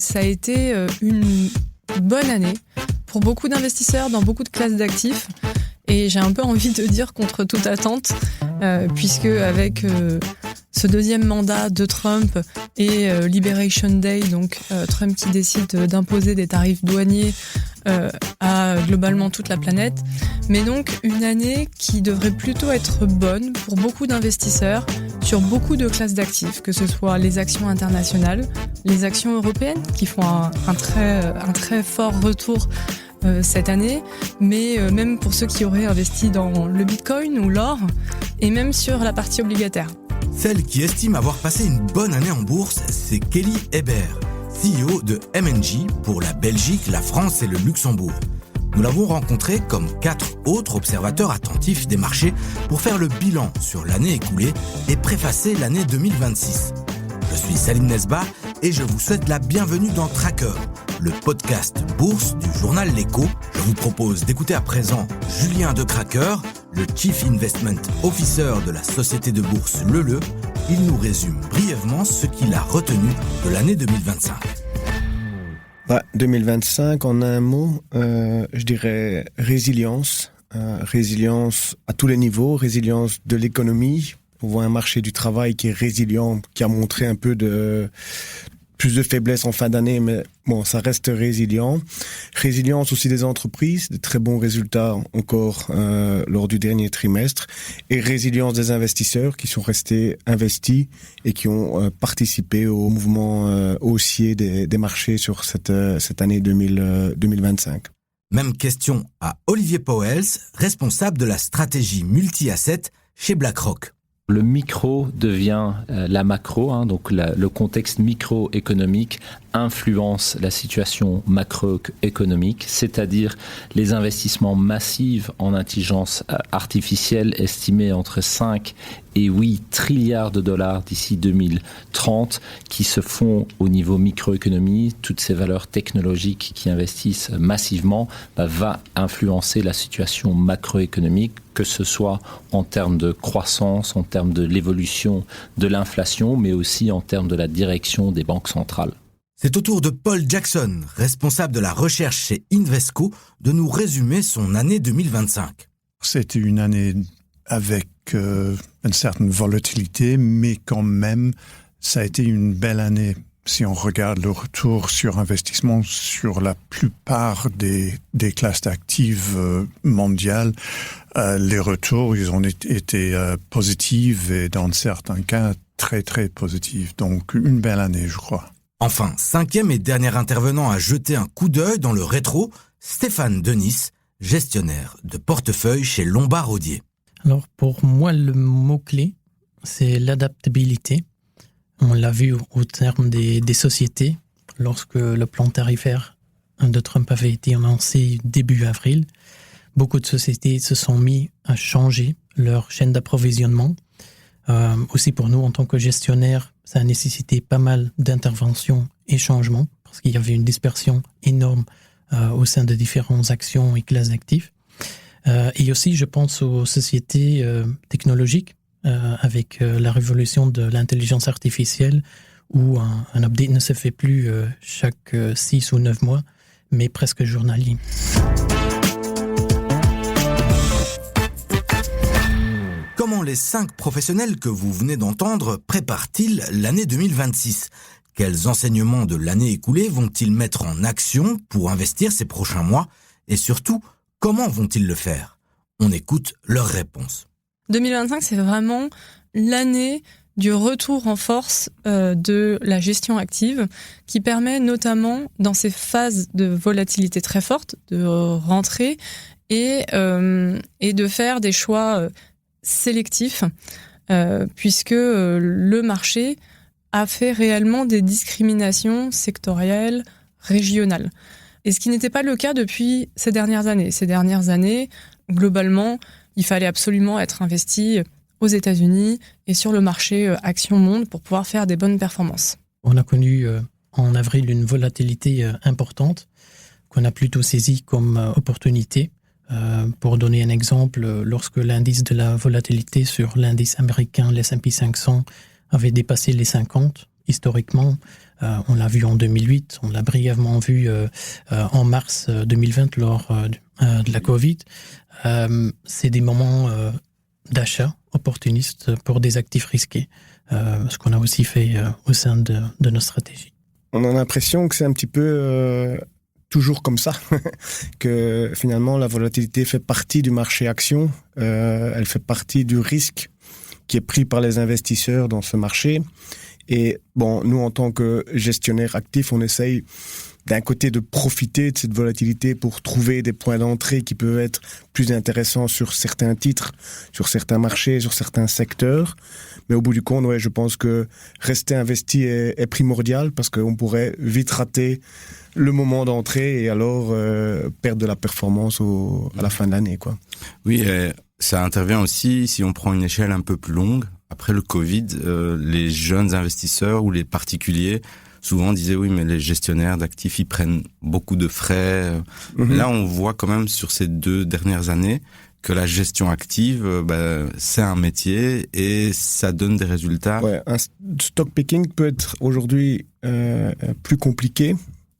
Ça a été une bonne année pour beaucoup d'investisseurs dans beaucoup de classes d'actifs. Et j'ai un peu envie de dire contre toute attente, puisque avec ce deuxième mandat de Trump et Liberation Day, donc Trump qui décide d'imposer des tarifs douaniers à globalement toute la planète, mais donc une année qui devrait plutôt être bonne pour beaucoup d'investisseurs sur beaucoup de classes d'actifs, que ce soit les actions internationales, les actions européennes qui font un très fort retour cette année, mais même pour ceux qui auraient investi dans le Bitcoin ou l'or, et même sur la partie obligataire. Celle qui estime avoir passé une bonne année en bourse, c'est Kelly Hébert, CEO de M&G pour la Belgique, la France et le Luxembourg. Nous l'avons rencontré comme 4 autres observateurs attentifs des marchés pour faire le bilan sur l'année écoulée et préfacer l'année 2026. Je suis Salim Nesba et je vous souhaite la bienvenue dans Tracker, le podcast bourse du journal L'Écho. Je vous propose d'écouter à présent Julien de Cracker, le Chief Investment Officer de la société de bourse Leleu. Il nous résume brièvement ce qu'il a retenu de l'année 2025. 2025, en un mot, je dirais résilience. Résilience à tous les niveaux, résilience de l'économie. On voit un marché du travail qui est résilient, qui a montré un peu plus de faiblesse en fin d'année, mais bon, ça reste résilient. Résilience aussi des entreprises, de très bons résultats encore lors du dernier trimestre. Et résilience des investisseurs qui sont restés investis et qui ont participé au mouvement haussier des marchés sur cette année 2025. Même question à Olivier Pauwels, responsable de la stratégie multi-asset chez BlackRock. Le micro devient la macro, donc le contexte microéconomique influence la situation macroéconomique, c'est-à-dire les investissements massifs en intelligence artificielle estimés entre 5 et 8 trilliards de dollars d'ici 2030 qui se font au niveau microéconomie. Toutes ces valeurs technologiques qui investissent massivement va influencer la situation macroéconomique, que ce soit en termes de croissance, en termes de l'évolution de l'inflation, mais aussi en termes de la direction des banques centrales. C'est au tour de Paul Jackson, responsable de la recherche chez Invesco, de nous résumer son année 2025. C'était une année avec une certaine volatilité, mais quand même, ça a été une belle année. Si on regarde le retour sur investissement sur la plupart des classes d'actifs mondiales, les retours, ils ont été positifs et dans certains cas, très très positifs. Donc, une belle année, je crois. Enfin, 5e et dernier intervenant à jeter un coup d'œil dans le rétro, Stéphane Denis, gestionnaire de portefeuille chez Lombard Odier. Alors pour moi, le mot-clé, c'est l'adaptabilité. On l'a vu au terme des sociétés, lorsque le plan tarifaire de Trump avait été annoncé début avril. Beaucoup de sociétés se sont mis à changer leur chaîne d'approvisionnement. Aussi pour nous, en tant que gestionnaire, ça a nécessité pas mal d'interventions et changements, parce qu'il y avait une dispersion énorme au sein de différentes actions et classes d'actifs. Et aussi, je pense aux sociétés technologiques, avec la révolution de l'intelligence artificielle, où un update ne se fait plus chaque 6 ou 9 mois, mais presque journalier. Comment les 5 professionnels que vous venez d'entendre préparent-ils l'année 2026 ? Quels enseignements de l'année écoulée vont-ils mettre en action pour investir ces prochains mois ? Et surtout, comment vont-ils le faire ? On écoute leurs réponses. 2025, c'est vraiment l'année du retour en force de la gestion active qui permet notamment dans ces phases de volatilité très forte de rentrer et de faire des choix sélectifs puisque le marché a fait réellement des discriminations sectorielles, régionales. Et ce qui n'était pas le cas depuis ces dernières années. Ces dernières années, globalement, il fallait absolument être investi aux États-Unis et sur le marché Action Monde pour pouvoir faire des bonnes performances. On a connu en avril une volatilité importante qu'on a plutôt saisie comme opportunité. Pour donner un exemple, lorsque l'indice de la volatilité sur l'indice américain, le S&P 500, avait dépassé les 50, historiquement. On l'a vu en 2008, on l'a brièvement vu en mars 2020 lors de la Covid. C'est des moments d'achat opportunistes pour des actifs risqués, ce qu'on a aussi fait au sein de nos stratégies. On a l'impression que c'est un petit peu toujours comme ça, que finalement la volatilité fait partie du marché action, elle fait partie du risque qui est pris par les investisseurs dans ce marché. Et bon, nous en tant que gestionnaires actifs, on essaye d'un côté de profiter de cette volatilité pour trouver des points d'entrée qui peuvent être plus intéressants sur certains titres, sur certains marchés, sur certains secteurs. Mais au bout du compte, je pense que rester investi est primordial parce qu'on pourrait vite rater le moment d'entrée et alors perdre de la performance à la fin de l'année, quoi. Oui, ça intervient aussi si on prend une échelle un peu plus longue. Après le Covid, les jeunes investisseurs ou les particuliers souvent disaient oui, mais les gestionnaires d'actifs, ils prennent beaucoup de frais. Là, on voit quand même sur ces 2 dernières années que la gestion active, c'est un métier et ça donne des résultats. Ouais, un stock picking peut être aujourd'hui plus compliqué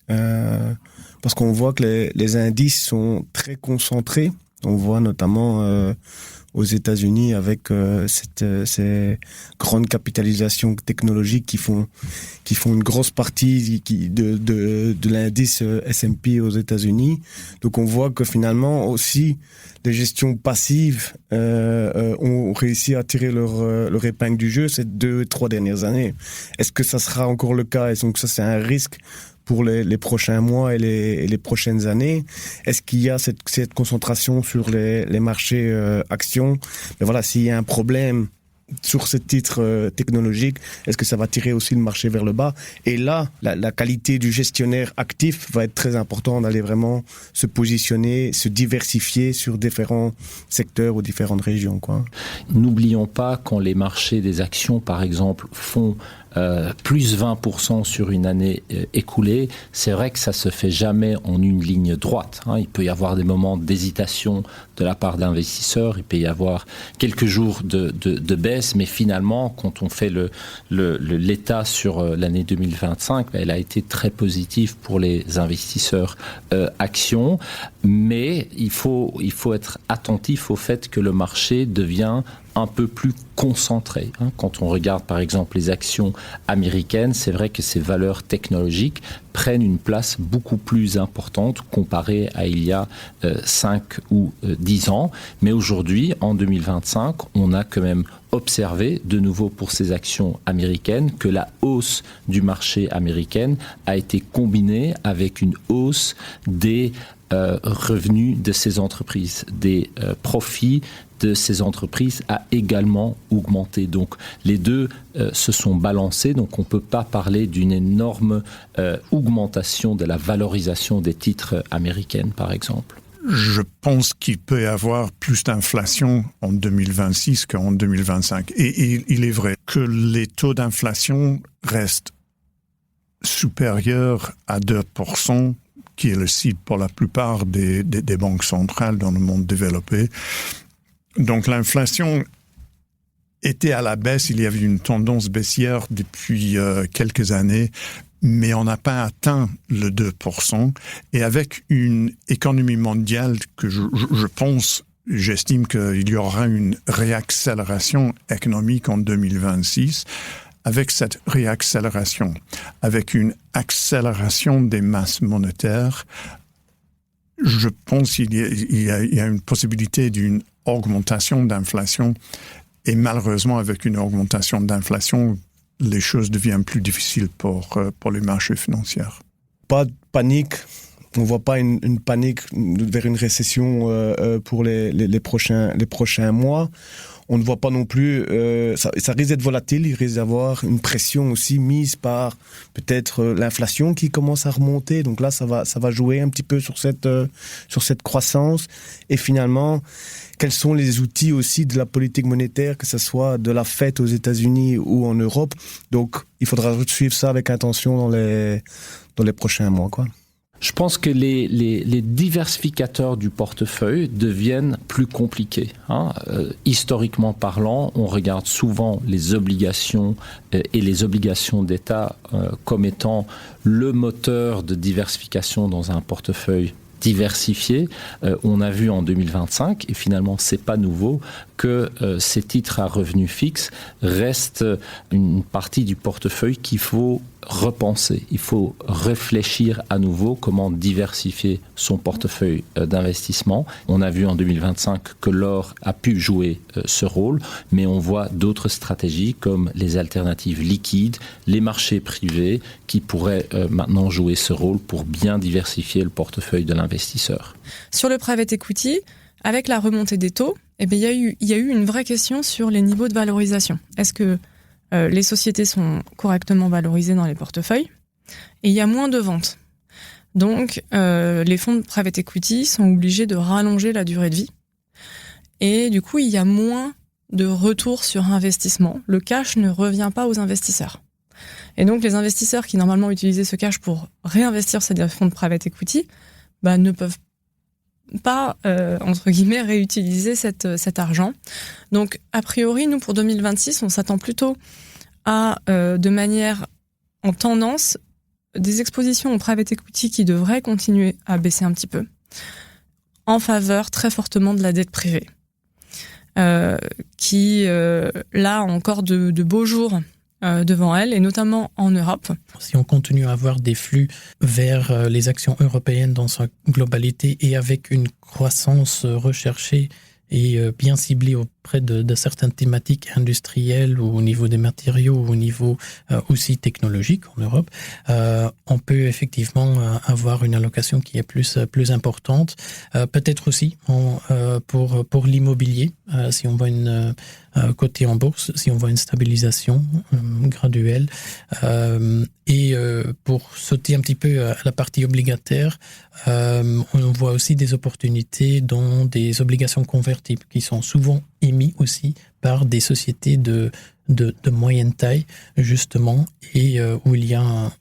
parce qu'on voit que les indices sont très concentrés. On voit notamment aux États-Unis avec ces grandes capitalisations technologiques qui font une grosse partie de l'indice S&P aux États-Unis. Donc on voit que finalement aussi les gestions passives ont réussi à tirer leur épingle du jeu ces 2-3 dernières années. Est-ce que ça sera encore le cas? Et donc ça c'est un risque pour les prochains mois et les prochaines années. Est-ce qu'il y a cette concentration sur les marchés actions? Mais voilà, s'il y a un problème sur ce titre technologique, est-ce que ça va tirer aussi le marché vers le bas? Et là, la qualité du gestionnaire actif va être très importante d'aller vraiment se positionner, se diversifier sur différents secteurs ou différentes régions, quoi. N'oublions pas quand les marchés des actions, par exemple, font plus 20% sur une année écoulée, c'est vrai que ça se fait jamais en une ligne droite. Il peut y avoir des moments d'hésitation de la part d'investisseurs, il peut y avoir quelques jours de baisse, mais finalement, quand on fait l'état sur l'année 2025, elle a été très positive pour les investisseurs actions, mais il faut être attentif au fait que le marché devient un peu plus concentré. Quand on regarde par exemple les actions américaines, c'est vrai que ces valeurs technologiques prennent une place beaucoup plus importante comparée à il y a 5 ou 10 ans. Mais aujourd'hui, en 2025, on a quand même observé, de nouveau pour ces actions américaines, que la hausse du marché américain a été combinée avec une hausse des revenus de ces entreprises, des profits de ces entreprises a également augmenté. Donc les deux se sont balancés, donc on ne peut pas parler d'une énorme augmentation de la valorisation des titres américains, par exemple. Je pense qu'il peut y avoir plus d'inflation en 2026 qu'en 2025. Et il est vrai que les taux d'inflation restent supérieurs à 2%, qui est le cible pour la plupart des banques centrales dans le monde développé. Donc l'inflation était à la baisse, il y avait une tendance baissière depuis quelques années, mais on n'a pas atteint le 2%. Et avec une économie mondiale que j'estime qu'il y aura une réaccélération économique en 2026, avec cette réaccélération, avec une accélération des masses monétaires, je pense qu'il y a une possibilité d'une augmentation d'inflation. Et malheureusement, avec une augmentation d'inflation, les choses deviennent plus difficiles pour les marchés financiers. Pas de panique. On ne voit pas une panique vers une récession pour les prochains mois. On ne voit pas non plus, ça risque d'être volatile, il risque d'avoir une pression aussi mise par peut-être l'inflation qui commence à remonter. Donc là, ça va jouer un petit peu sur cette croissance. Et finalement, quels sont les outils aussi de la politique monétaire, que ce soit de la Fed aux États-Unis ou en Europe. Donc, il faudra suivre ça avec attention dans les prochains mois, quoi. Je pense que les diversificateurs du portefeuille deviennent plus compliqués. Historiquement parlant, on regarde souvent les obligations et les obligations d'État comme étant le moteur de diversification dans un portefeuille diversifié. On a vu en 2025, et finalement c'est pas nouveau, que ces titres à revenus fixes restent une partie du portefeuille qu'il faut repenser. Il faut réfléchir à nouveau comment diversifier son portefeuille d'investissement. On a vu en 2025 que l'or a pu jouer ce rôle, mais on voit d'autres stratégies comme les alternatives liquides, les marchés privés qui pourraient maintenant jouer ce rôle pour bien diversifier le portefeuille de l'investisseur. Sur le private equity, avec la remontée des taux, il y a eu une vraie question sur les niveaux de valorisation. Est-ce que les sociétés sont correctement valorisées dans les portefeuilles? Et il y a moins de ventes. Donc, les fonds de private equity sont obligés de rallonger la durée de vie. Et du coup, il y a moins de retour sur investissement. Le cash ne revient pas aux investisseurs. Et donc, les investisseurs qui normalement utilisaient ce cash pour réinvestir ces fonds de private equity, ne peuvent pas, entre guillemets, réutiliser cet argent. Donc, a priori, nous, pour 2026, on s'attend plutôt à, de manière en tendance, des expositions au private equity qui devraient continuer à baisser un petit peu, en faveur très fortement de la dette privée, qui, là, a encore de beaux jours devant elle, et notamment en Europe. Si on continue à avoir des flux vers les actions européennes dans sa globalité et avec une croissance recherchée et bien ciblée auprès de certaines thématiques industrielles ou au niveau des matériaux ou au niveau aussi technologique en Europe, on peut effectivement avoir une allocation qui est plus importante. Peut-être aussi pour l'immobilier, si on voit une côté en bourse, si on voit une stabilisation graduelle. Et pour sauter un petit peu à la partie obligataire, on voit aussi des opportunités dans des obligations convertibles qui sont souvent émis aussi par des sociétés de moyenne taille, justement, et où il y a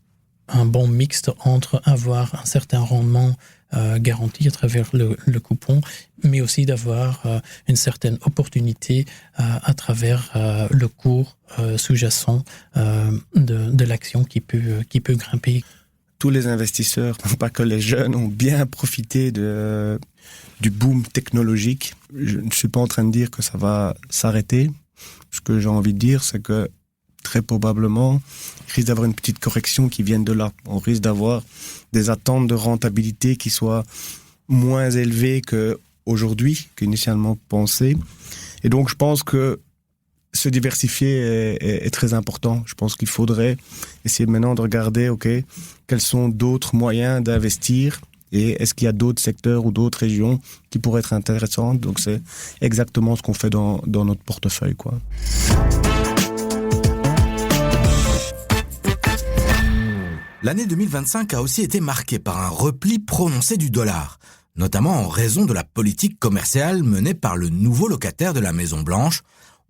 un bon mixte entre avoir un certain rendement garanti à travers le coupon, mais aussi d'avoir une certaine opportunité à travers le cours sous-jacent de l'action qui peut grimper. Tous les investisseurs, pas que les jeunes, ont bien profité du boom technologique. Je ne suis pas en train de dire que ça va s'arrêter. Ce que j'ai envie de dire, c'est que très probablement, il risque d'avoir une petite correction qui vienne de là. On risque d'avoir des attentes de rentabilité qui soient moins élevées qu'aujourd'hui, qu'initialement pensé. Et donc, je pense que se diversifier est très important. Je pense qu'il faudrait essayer maintenant de regarder, quels sont d'autres moyens d'investir et est-ce qu'il y a d'autres secteurs ou d'autres régions qui pourraient être intéressantes. Donc, c'est exactement ce qu'on fait dans notre portefeuille, quoi. L'année 2025 a aussi été marquée par un repli prononcé du dollar, notamment en raison de la politique commerciale menée par le nouveau locataire de la Maison-Blanche.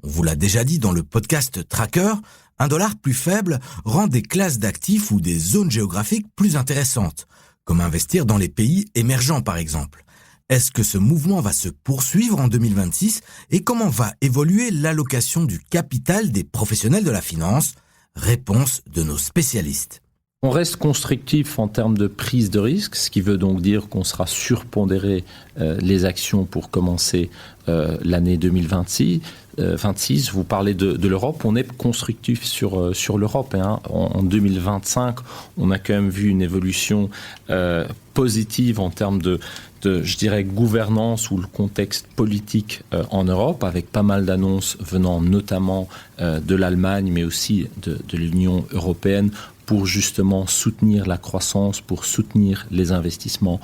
On vous l'a déjà dit dans le podcast Tracker, un dollar plus faible rend des classes d'actifs ou des zones géographiques plus intéressantes, comme investir dans les pays émergents par exemple. Est-ce que ce mouvement va se poursuivre en 2026 et comment va évoluer l'allocation du capital des professionnels de la finance? Réponse de nos spécialistes. On reste constructif en termes de prise de risque, ce qui veut donc dire qu'on sera surpondéré les actions pour commencer l'année 2026. Vous parlez de l'Europe, on est constructif sur l'Europe. En 2025, on a quand même vu une évolution positive en termes de je dirais, gouvernance ou le contexte politique en Europe, avec pas mal d'annonces venant notamment de l'Allemagne, mais aussi de l'Union européenne, pour justement soutenir la croissance, pour soutenir les investissements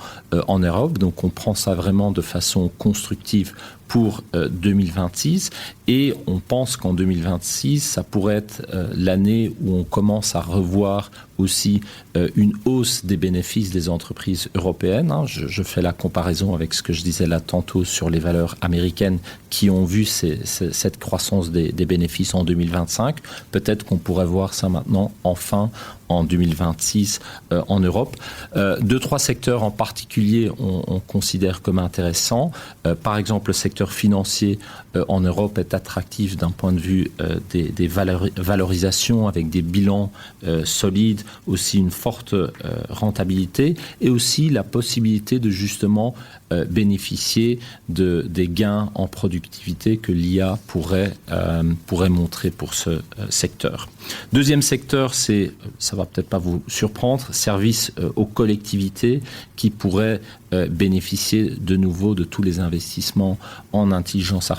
en Europe. Donc on prend ça vraiment de façon constructive pour 2026 et on pense qu'en 2026, ça pourrait être l'année où on commence à revoir aussi une hausse des bénéfices des entreprises européennes. Je fais la comparaison avec ce que je disais là tantôt sur les valeurs américaines qui ont vu cette croissance des bénéfices en 2025. Peut-être qu'on pourrait voir ça maintenant enfin en 2026 en Europe. 2-3 secteurs en particulier on considère comme intéressants. Par exemple, le secteur financier en Europe est attractif d'un point de vue des valorisations avec des bilans solides, aussi une forte rentabilité et aussi la possibilité de justement bénéficier des gains en productivité que l'IA pourrait montrer pour ce secteur. Deuxième secteur, ça va peut-être pas vous surprendre, services aux collectivités qui pourraient bénéficier de nouveau de tous les investissements en intelligence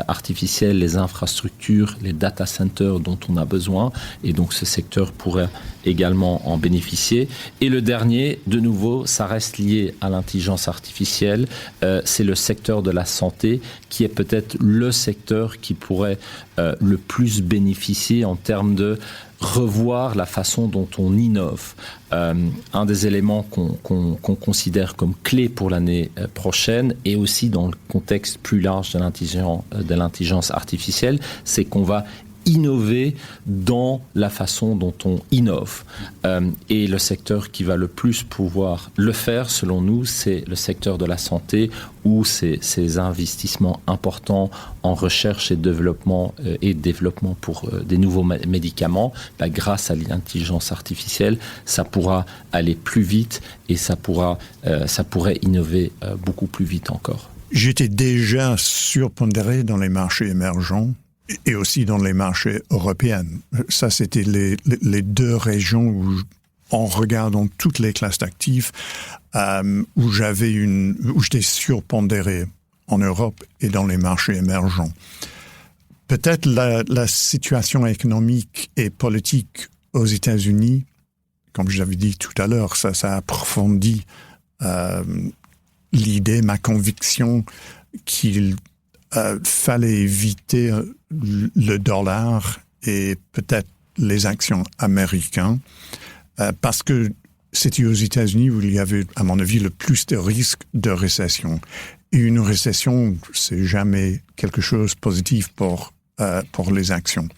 artificielle, les infrastructures, les data centers dont on a besoin, et donc ce secteur pourrait également en bénéficier. Et le dernier, de nouveau, ça reste lié à l'intelligence artificielle, c'est le secteur de la santé qui est peut-être le secteur qui pourrait le plus bénéficier en termes de revoir la façon dont on innove. Un des éléments qu'on considère comme clé pour l'année prochaine et aussi dans le contexte plus large de l'intelligence artificielle, c'est qu'on va innover dans la façon dont on innove. Et le secteur qui va le plus pouvoir le faire, selon nous, c'est le secteur de la santé, où ces investissements importants en recherche et développement pour des nouveaux médicaments, grâce à l'intelligence artificielle, ça pourra aller plus vite et ça pourrait innover beaucoup plus vite encore. J'étais déjà surpondéré dans les marchés émergents et aussi dans les marchés européens. Ça, c'était les deux régions où, en regardant toutes les classes d'actifs, où j'étais surpondéré en Europe et dans les marchés émergents. Peut-être la situation économique et politique aux États-Unis, comme je l'avais dit tout à l'heure, ça approfondit l'idée, ma conviction qu'il fallait éviter le dollar et peut-être les actions américaines parce que c'était aux États-Unis où il y avait, à mon avis, le plus de risques de récession. Et une récession, c'est jamais quelque chose de positif pour les actions.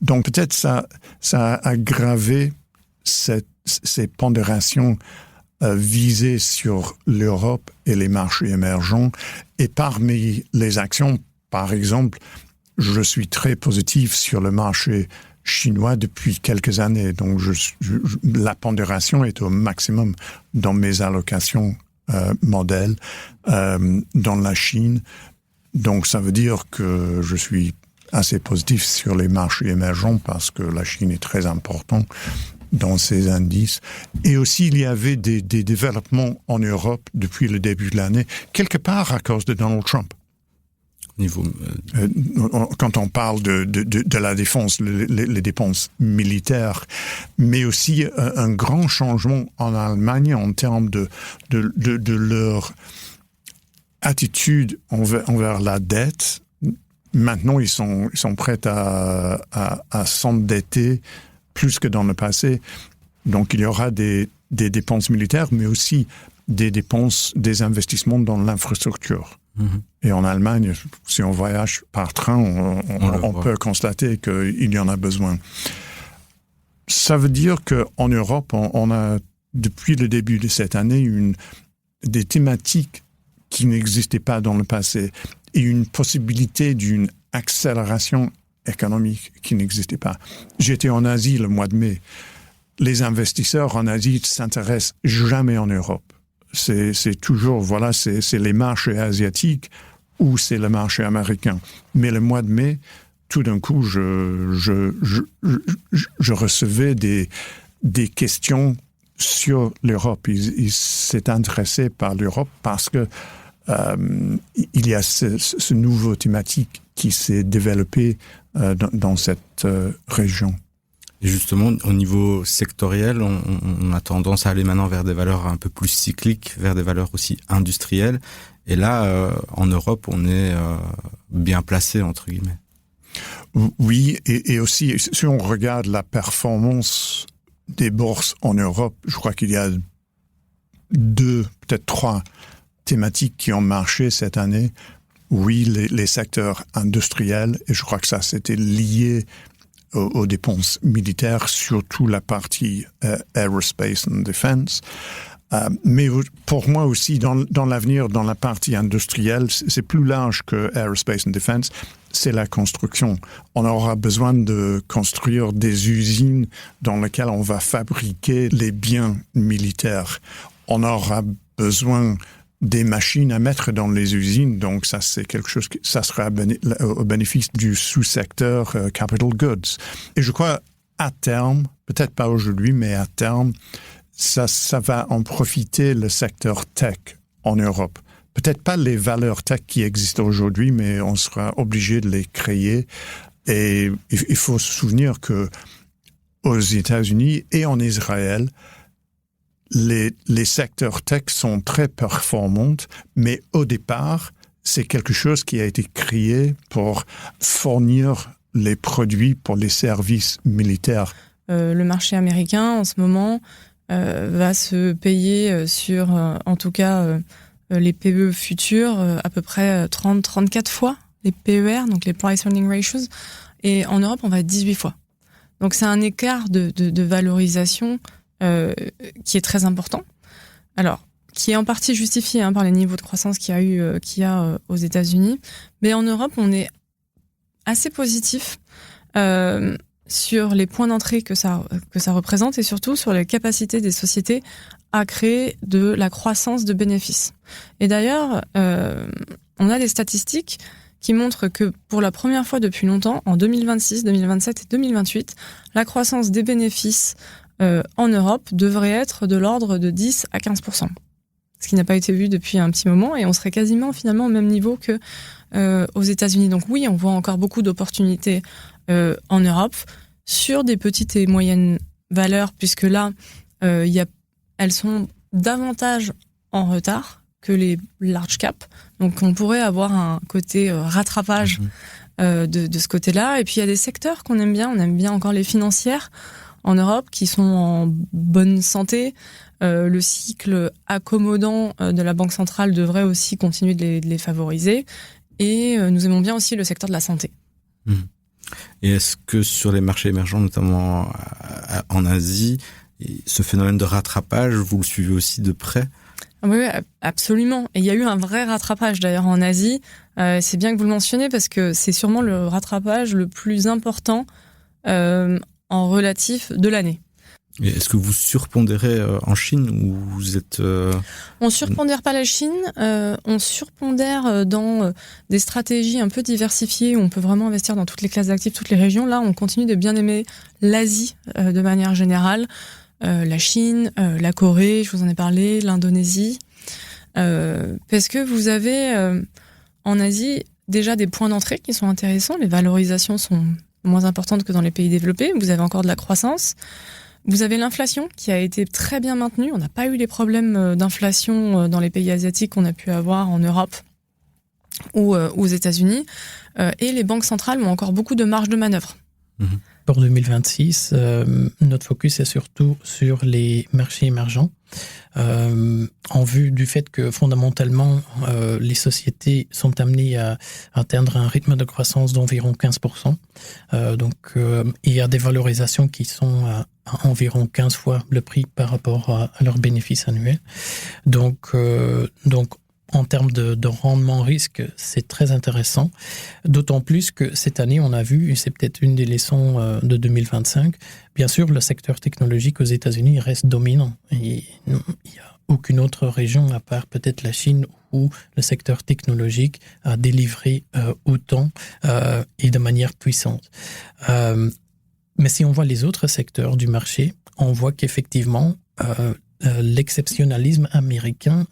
Donc peut-être ça a aggravé ces pondérations visées sur l'Europe et les marchés émergents. Et parmi les actions, par exemple, je suis très positif sur le marché chinois depuis quelques années. Donc, la pondération est au maximum dans mes allocations modèles dans la Chine. Donc, ça veut dire que je suis assez positif sur les marchés émergents parce que la Chine est très importante dans ces indices. Et aussi, il y avait des développements en Europe depuis le début de l'année, quelque part à cause de Donald Trump. Quand on parle de la défense, les dépenses militaires, mais aussi un grand changement en Allemagne en termes de leur attitude envers la dette. Maintenant, ils sont prêts à s'endetter plus que dans le passé. Donc, il y aura des dépenses militaires, mais aussi des investissements dans l'infrastructure. Mmh. Et en Allemagne, si on voyage par train, on peut constater qu'il y en a besoin. Ça veut dire qu'en Europe, on a, depuis le début de cette année, des thématiques qui n'existaient pas dans le passé et une possibilité d'une accélération économique qui n'existait pas. J'étais en Asie le mois de mai. Les investisseurs en Asie ne s'intéressent jamais en Europe. C'est toujours, c'est les marchés asiatiques ou c'est le marché américain. Mais le mois de mai, tout d'un coup, je recevais des questions sur l'Europe. Ils s'étaient intéressés par l'Europe parce que il y a ce nouveau thématique qui s'est développé dans cette région. Et justement, au niveau sectoriel, on a tendance à aller maintenant vers des valeurs un peu plus cycliques, vers des valeurs aussi industrielles. Et là, en Europe, on est bien placé, entre guillemets. Oui, et aussi, si on regarde la performance des bourses en Europe, je crois qu'il y a 2, peut-être 3 thématiques qui ont marché cette année. Oui, les secteurs industriels, et je crois que ça, c'était lié aux dépenses militaires, surtout la partie aerospace and defense. Mais pour moi aussi, dans l'avenir, dans la partie industrielle, c'est plus large que aerospace and defense, c'est la construction. On aura besoin de construire des usines dans lesquelles on va fabriquer les biens militaires. On aura besoin des machines à mettre dans les usines, donc ça c'est quelque chose ça sera au bénéfice du sous-secteur capital goods. Et je crois à terme, peut-être pas aujourd'hui, mais à terme, ça va en profiter le secteur tech en Europe. Peut-être pas les valeurs tech qui existent aujourd'hui, mais on sera obligé de les créer. Et il faut se souvenir que aux États-Unis et en Israël, les secteurs tech sont très performants, mais au départ, c'est quelque chose qui a été créé pour fournir les produits pour les services militaires. Le marché américain, en ce moment, va se payer sur, en tout cas, les PE futurs, à peu près 30-34 fois les PER, donc les Price Earning Ratios. Et en Europe, on va être 18 fois. Donc c'est un écart de valorisation qui est très important. Alors, qui est en partie justifié par les niveaux de croissance qu'il y a aux États-Unis. Mais en Europe, on est assez positif sur les points d'entrée que ça représente et surtout sur les capacités des sociétés à créer de la croissance de bénéfices. Et d'ailleurs, on a des statistiques qui montrent que pour la première fois depuis longtemps, en 2026, 2027 et 2028, la croissance des bénéfices en Europe devrait être de l'ordre de 10 à 15%. Ce qui n'a pas été vu depuis un petit moment, et on serait quasiment finalement au même niveau que aux États-Unis. Donc oui, on voit encore beaucoup d'opportunités en Europe sur des petites et moyennes valeurs, puisque là, elles sont davantage en retard que les large cap. Donc on pourrait avoir un côté rattrapage de ce côté-là. Et puis il y a des secteurs qu'on aime bien. On aime bien encore les financières en Europe qui sont en bonne santé. Le cycle accommodant de la Banque centrale devrait aussi continuer de les favoriser. Et nous aimons bien aussi le secteur de la santé. Et est-ce que sur les marchés émergents, notamment en Asie, ce phénomène de rattrapage, vous le suivez aussi de près ? Oui, absolument. Et il y a eu un vrai rattrapage d'ailleurs en Asie. C'est bien que vous le mentionnez parce que c'est sûrement le rattrapage le plus important en relatif de l'année. Et est-ce que vous surpondérez en Chine ou vous êtes... On surpondère pas la Chine, on surpondère dans des stratégies un peu diversifiées où on peut vraiment investir dans toutes les classes d'actifs, toutes les régions. Là, on continue de bien aimer l'Asie de manière générale. La Chine, la Corée, je vous en ai parlé, l'Indonésie. Parce que vous avez en Asie déjà des points d'entrée qui sont intéressants. Les valorisations sont moins importantes que dans les pays développés. Vous avez encore de la croissance. Vous avez l'inflation qui a été très bien maintenue. On n'a pas eu les problèmes d'inflation dans les pays asiatiques qu'on a pu avoir en Europe ou aux États-Unis. Et les banques centrales ont encore beaucoup de marge de manœuvre. Pour 2026, notre focus est surtout sur les marchés émergents, en vue du fait que fondamentalement, les sociétés sont amenées à atteindre un rythme de croissance d'environ 15%. Donc, il y a des valorisations qui sont à environ 15 fois le prix par rapport à leurs bénéfices annuels. Donc, en termes de rendement risque, c'est très intéressant. D'autant plus que cette année, on a vu, et c'est peut-être une des leçons de 2025, bien sûr, le secteur technologique aux États-Unis reste dominant. Et il n'y a aucune autre région, à part peut-être la Chine, où le secteur technologique a délivré autant et de manière puissante. Mais si on voit les autres secteurs du marché, on voit qu'effectivement, l'exceptionnalisme américain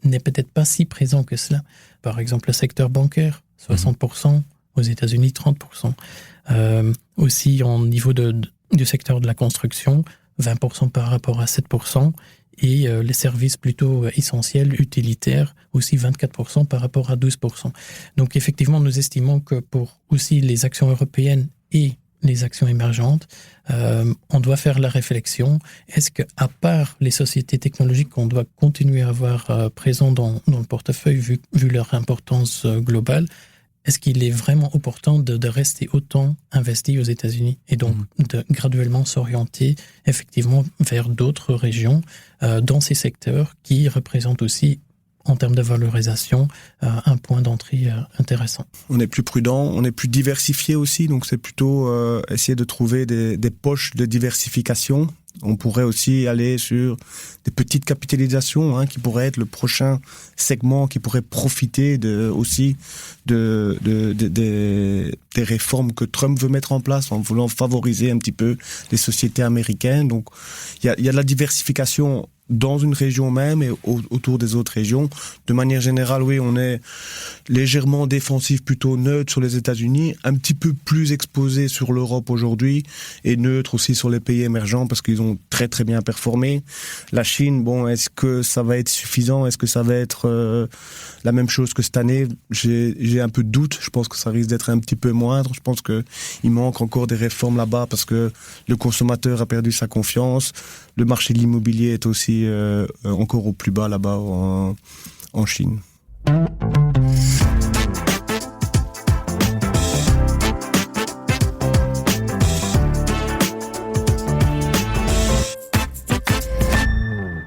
n'est peut-être pas si présent que cela. Par exemple, le secteur bancaire, 60%, aux États-Unis, 30%. Aussi, au niveau du secteur de la construction, 20% par rapport à 7%. Et les services plutôt essentiels, utilitaires, aussi 24% par rapport à 12%. Donc, effectivement, nous estimons que pour aussi les actions européennes et les actions émergentes, on doit faire la réflexion. Est-ce qu'à part les sociétés technologiques qu'on doit continuer à avoir présentes dans le portefeuille, vu leur importance globale, est-ce qu'il est vraiment opportun de rester autant investi aux États-Unis et donc de graduellement s'orienter effectivement vers d'autres régions dans ces secteurs qui représentent aussi, en termes de valorisation, un point d'entrée intéressant. On est plus prudent, on est plus diversifié aussi, donc c'est plutôt essayer de trouver des poches de diversification. On pourrait aussi aller sur des petites capitalisations, qui pourraient être le prochain segment qui pourrait profiter aussi des réformes que Trump veut mettre en place en voulant favoriser un petit peu les sociétés américaines. Donc il y a de la diversification dans une région même et autour des autres régions. De manière générale, oui, on est légèrement défensif, plutôt neutre sur les États-Unis, un petit peu plus exposé sur l'Europe aujourd'hui et neutre aussi sur les pays émergents parce qu'ils ont très très bien performé. La Chine, bon, est-ce que ça va être suffisant? Est-ce que ça va être la même chose que cette année? J'ai un peu de doute. Je pense que ça risque d'être un petit peu moindre. Je pense que il manque encore des réformes là-bas parce que le consommateur a perdu sa confiance. Le marché de l'immobilier est aussi encore au plus bas là-bas en Chine.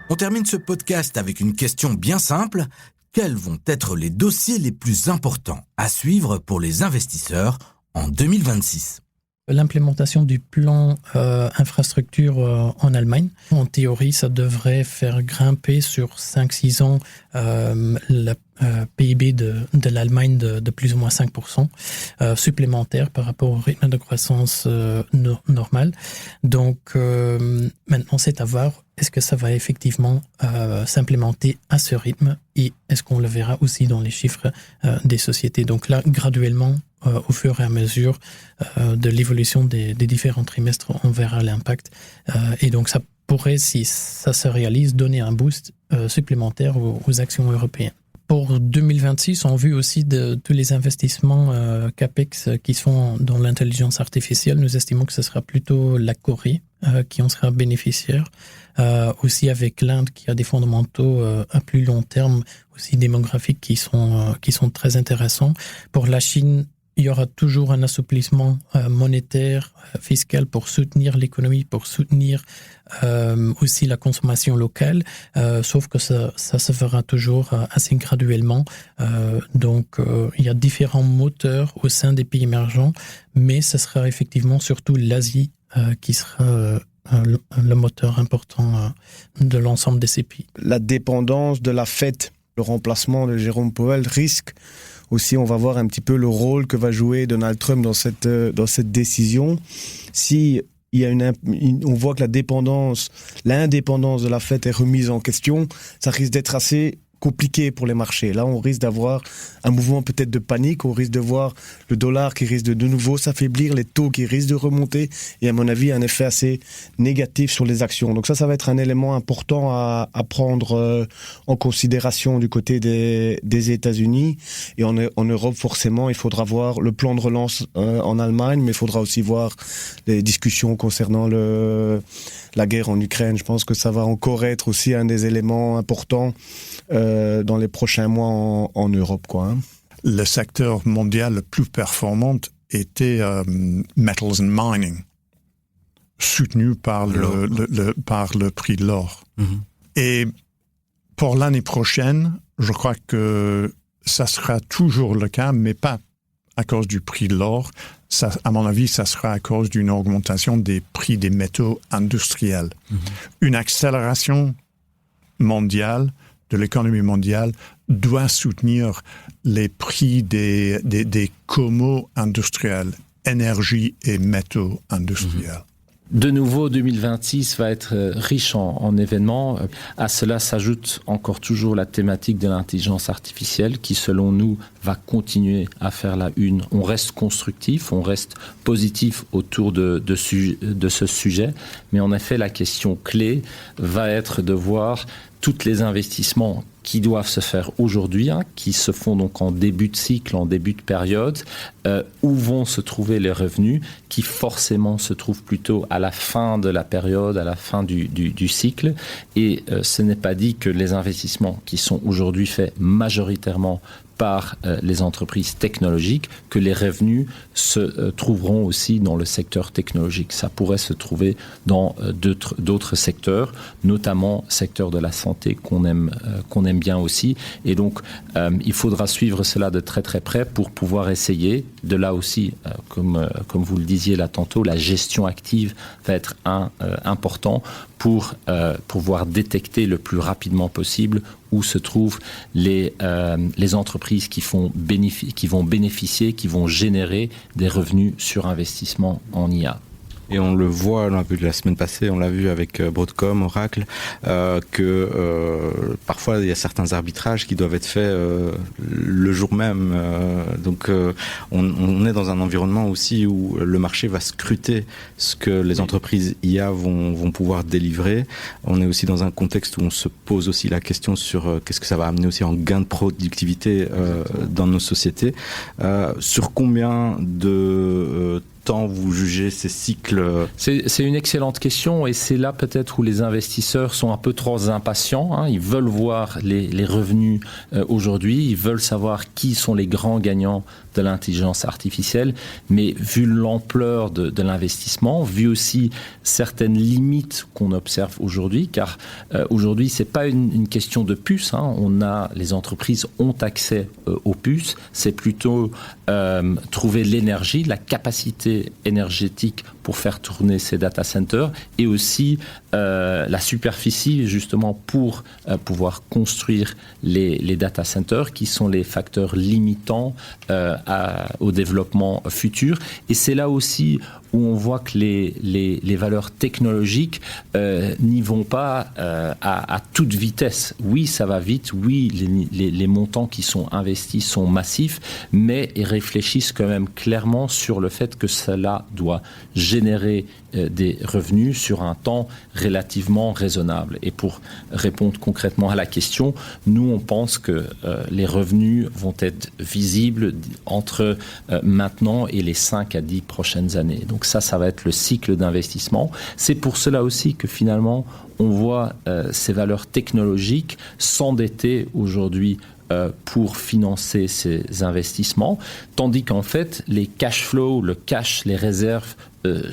On termine ce podcast avec une question bien simple. Quels vont être les dossiers les plus importants à suivre pour les investisseurs en 2026 ? L'implémentation du plan infrastructure en Allemagne. En théorie, ça devrait faire grimper sur 5-6 ans le PIB de l'Allemagne de plus ou moins 5% supplémentaire par rapport au rythme de croissance normal. Donc maintenant, c'est à voir. Est-ce que ça va effectivement s'implémenter à ce rythme et est-ce qu'on le verra aussi dans les chiffres des sociétés? Donc là, graduellement, au fur et à mesure de l'évolution des différents trimestres, on verra l'impact. Et donc ça pourrait, si ça se réalise, donner un boost supplémentaire aux actions européennes. Pour 2026, on vu aussi de tous les investissements CAPEX qui sont dans l'intelligence artificielle. Nous estimons que ce sera plutôt la Corée qui en sera bénéficiaire. Aussi avec l'Inde qui a des fondamentaux à plus long terme, aussi démographiques qui sont très intéressants. Pour la Chine, il y aura toujours un assouplissement monétaire, fiscal pour soutenir l'économie, pour soutenir aussi la consommation locale, sauf que ça se fera toujours assez graduellement. Donc, il y a différents moteurs au sein des pays émergents, mais ce sera effectivement surtout l'Asie qui sera le moteur important de l'ensemble de ces pays. La dépendance de la Fed, le remplacement de Jérôme Powell risque aussi, on va voir un petit peu le rôle que va jouer Donald Trump dans cette décision. Si il y a on voit que l'indépendance de la Fed est remise en question, ça risque d'être assez compliqué pour les marchés. Là, on risque d'avoir un mouvement peut-être de panique, on risque de voir le dollar qui risque de nouveau s'affaiblir, les taux qui risquent de remonter, et à mon avis, un effet assez négatif sur les actions. Donc ça va être un élément important à prendre en considération du côté des États-Unis. Et en Europe, forcément, il faudra voir le plan de relance en Allemagne, mais il faudra aussi voir les discussions concernant la guerre en Ukraine. Je pense que ça va encore être aussi un des éléments importants dans les prochains mois en Europe, quoi. Le secteur mondial le plus performant était Metals and Mining, soutenu par le prix de l'or. Mm-hmm. Et pour l'année prochaine, je crois que ça sera toujours le cas, mais pas à cause du prix de l'or. Ça, à mon avis, ça sera à cause d'une augmentation des prix des métaux industriels. Mm-hmm. Une accélération mondiale de l'économie mondiale doit soutenir les prix des comos industriels, énergie et métaux industriels. De nouveau, 2026 va être riche en événements. À cela s'ajoute encore toujours la thématique de l'intelligence artificielle qui, selon nous, va continuer à faire la une. On reste constructif, on reste positif autour de ce sujet. Mais en effet, la question clé va être de voir tous les investissements qui doivent se faire aujourd'hui, qui se font donc en début de cycle, en début de période, où vont se trouver les revenus, qui forcément se trouvent plutôt à la fin de la période, à la fin du cycle. Et ce n'est pas dit que les investissements qui sont aujourd'hui faits majoritairement par les entreprises technologiques que les revenus se trouveront aussi dans le secteur technologique. Ça pourrait se trouver dans d'autres secteurs, notamment secteur de la santé qu'on aime bien aussi. Et donc, il faudra suivre cela de très très près pour pouvoir essayer. De là aussi, comme vous le disiez là tantôt, la gestion active va être important pour pouvoir détecter le plus rapidement possible où se trouvent les entreprises qui vont bénéficier, qui vont générer des revenus sur investissement en IA. Et on le voit, on l'a vu la semaine passée, on l'a vu avec Broadcom, Oracle, que parfois il y a certains arbitrages qui doivent être faits le jour même. Donc on est dans un environnement aussi où le marché va scruter ce que les entreprises IA vont pouvoir délivrer. On est aussi dans un contexte où on se pose aussi la question sur qu'est-ce que ça va amener aussi en gain de productivité dans nos sociétés. Sur combien de temps vous jugez ces cycles? C'est une excellente question et c'est là peut-être où les investisseurs sont un peu trop impatients. Ils veulent voir les revenus aujourd'hui, ils veulent savoir qui sont les grands gagnants de l'intelligence artificielle, mais vu l'ampleur de l'investissement, vu aussi certaines limites qu'on observe aujourd'hui, car aujourd'hui c'est pas une question de puces, les entreprises ont accès aux puces, c'est plutôt trouver l'énergie, la capacité énergétique pour faire tourner ces data centers et aussi la superficie justement pour pouvoir construire les data centers qui sont les facteurs limitants au développement futur. Et c'est là aussi où on voit que les valeurs technologiques n'y vont pas à toute vitesse. Oui, ça va vite, oui, les montants qui sont investis sont massifs, mais ils réfléchissent quand même clairement sur le fait que cela doit générer des revenus sur un temps relativement raisonnable. Et pour répondre concrètement à la question, nous on pense que les revenus vont être visibles entre maintenant et les 5 à 10 prochaines années. Donc ça va être le cycle d'investissement. C'est pour cela aussi que finalement on voit ces valeurs technologiques s'endetter aujourd'hui pour financer ces investissements, tandis qu'en fait les cash flows, le cash, les réserves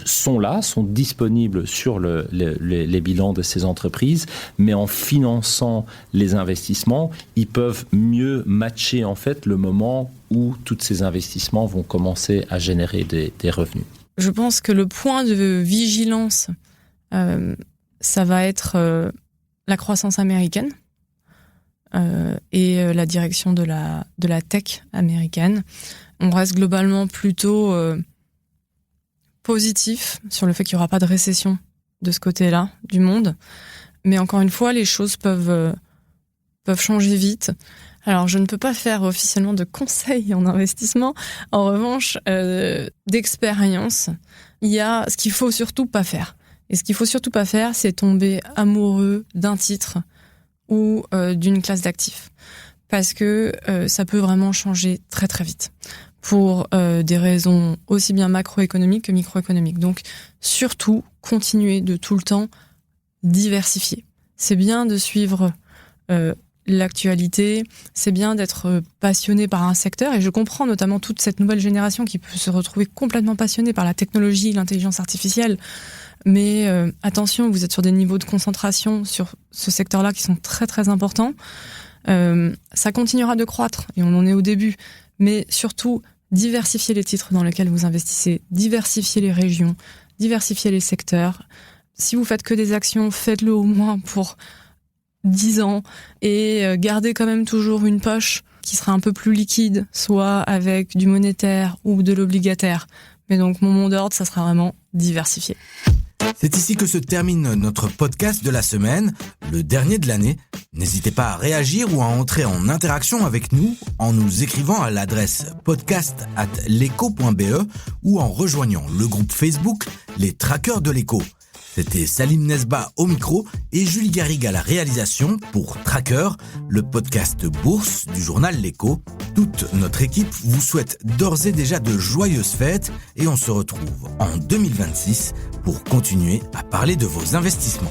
sont là, sont disponibles sur les bilans de ces entreprises, mais en finançant les investissements, ils peuvent mieux matcher en fait le moment où tous ces investissements vont commencer à générer des revenus. Je pense que le point de vigilance, ça va être la croissance américaine et la direction de la tech américaine. On reste globalement plutôt positif sur le fait qu'il n'y aura pas de récession de ce côté-là du monde. Mais encore une fois, les choses peuvent changer vite. Alors, je ne peux pas faire officiellement de conseils en investissement. En revanche, d'expérience, il y a ce qu'il faut surtout pas faire. Et ce qu'il faut surtout pas faire, c'est tomber amoureux d'un titre ou d'une classe d'actifs. Parce que ça peut vraiment changer très très vite. Pour des raisons aussi bien macroéconomiques que microéconomiques. Donc, surtout, continuer de tout le temps diversifier. C'est bien de suivre l'actualité, c'est bien d'être passionné par un secteur, et je comprends notamment toute cette nouvelle génération qui peut se retrouver complètement passionnée par la technologie, l'intelligence artificielle, mais attention, vous êtes sur des niveaux de concentration sur ce secteur-là qui sont très très importants. Ça continuera de croître, et on en est au début, mais surtout, diversifier les titres dans lesquels vous investissez, diversifier les régions, diversifier les secteurs. Si vous faites que des actions, faites-le au moins pour 10 ans et gardez quand même toujours une poche qui sera un peu plus liquide, soit avec du monétaire ou de l'obligataire. Mais donc mon mot d'ordre, ça sera vraiment diversifier. C'est ici que se termine notre podcast de la semaine, le dernier de l'année. N'hésitez pas à réagir ou à entrer en interaction avec nous en nous écrivant à l'adresse podcast@leco.be ou en rejoignant le groupe Facebook Les Traqueurs de l'Éco. C'était Salim Nesba au micro et Julie Garrigue à la réalisation pour Tracker, le podcast bourse du journal L'Écho. Toute notre équipe vous souhaite d'ores et déjà de joyeuses fêtes et on se retrouve en 2026 pour continuer à parler de vos investissements.